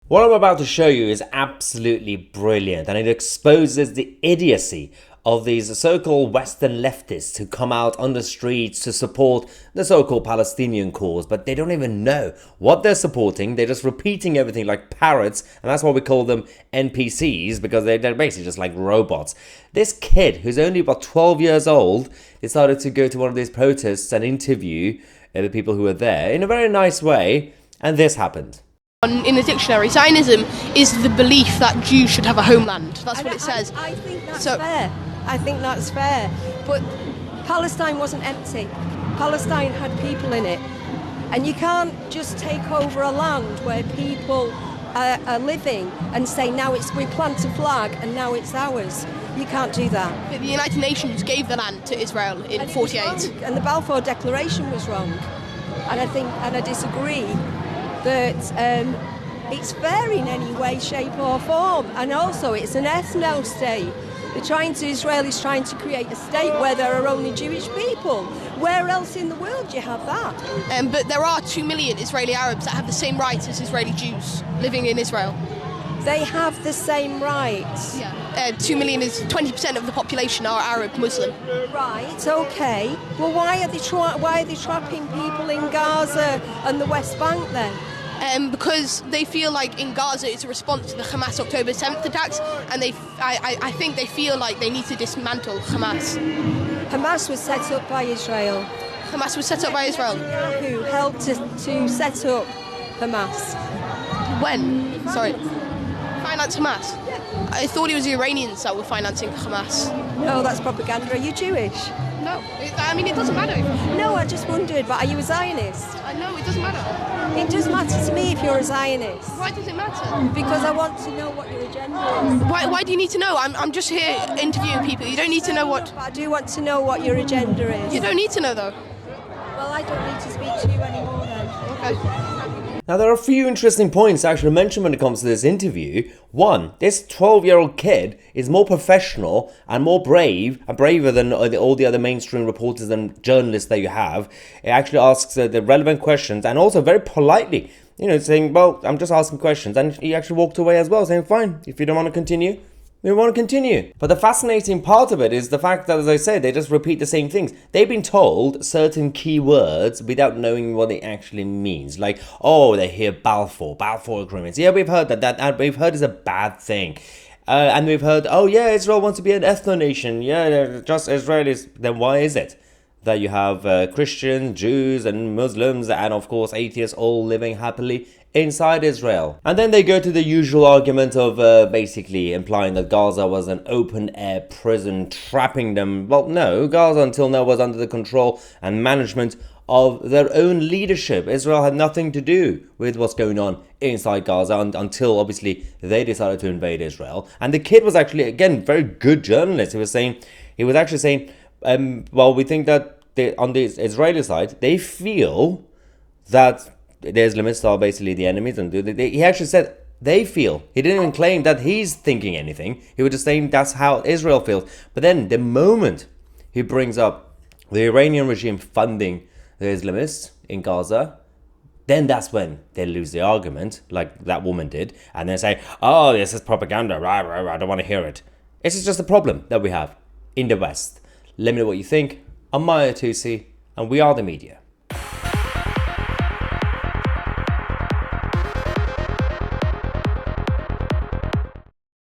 What I'm about to show you is absolutely brilliant, and it exposes the idiocy of these so-called Western leftists who come out on the streets to support the so-called Palestinian cause, but they don't even know what they're supporting. They're just repeating everything like parrots, and that's why we call them NPCs, because they're basically just like robots. This kid, who's only about 12 years old, decided to go to one of these protests and interview the people who were there in a very nice way, and this happened. In the dictionary, Zionism is the belief that Jews should have a homeland. That's what it says. I think that's fair. I think that's fair. But Palestine wasn't empty. Palestine had people in it. And you can't just take over a land where people are living and say, now we plant a flag and now it's ours. You can't do that. But the United Nations gave the land to Israel in 48. And the Balfour Declaration was wrong. And I disagree that it's fair in any way, shape or form. And also it's an ethno-state. Israelis trying to create a state where there are only Jewish people. Where else in the world do you have that? But there are 2 million Israeli Arabs that have the same rights as Israeli Jews living in Israel. They have the same rights. Yeah. 2 million is 20% of the population are Arab Muslim. Right. Okay. Well, why are they trapping people in Gaza and the West Bank then? Because they feel like in Gaza it's a response to the Hamas October 7th attacks, and I think they feel like they need to dismantle Hamas. Hamas was set up by Israel. Hamas was set up by Israel. Who helped to set up Hamas? When? Sorry. Finance Hamas? I thought it was the Iranians that were financing Hamas. No, that's propaganda. Are you Jewish? No. It doesn't matter. No, I just wondered, but are you a Zionist? No, it doesn't matter. It does matter to me if you're a Zionist. Why does it matter? Because I want to know what your agenda is. Why do you need to know? I'm just here interviewing people. You don't need to know what... But I do want to know what your agenda is. You don't need to know, though. Well, I don't need to speak to you anymore then. Okay. Now, there are a few interesting points to actually mention when it comes to this interview. One, this 12-year-old kid is more professional and more brave, and braver than all the other mainstream reporters and journalists that you have. It actually asks the relevant questions, and also very politely, saying, well, I'm just asking questions. And he actually walked away as well, saying, fine, if you don't want to continue, we want to continue. But the fascinating part of it is the fact that, as I said, they just repeat the same things. They've been told certain key words without knowing what it actually means. Like, oh, they hear Balfour agreements. Yeah, we've heard that we've heard is a bad thing. And we've heard, oh yeah, Israel wants to be an ethno-nation. Yeah, they're just Israelis. Then why is it that you have Christians, Jews and Muslims and of course atheists all living happily inside Israel? And then they go to the usual argument of basically implying that Gaza was an open-air prison trapping them. Well, no, Gaza until now was under the control and management of their own leadership. Israel had nothing to do with what's going on inside Gaza until obviously they decided to invade Israel. And the kid was actually, again, very good journalist. He was actually saying, well, we think that on the Israeli side, they feel that the Islamists are basically the enemies, and he actually said they feel. He didn't even claim that he's thinking anything. He was just saying that's how Israel feels. But then the moment he brings up the Iranian regime funding the Islamists in Gaza, then that's when they lose the argument, like that woman did, and they say, oh, this is propaganda, I don't want to hear it. This is just a problem that we have in the West. Let me know what you think. I'm Tousi, and we are the media.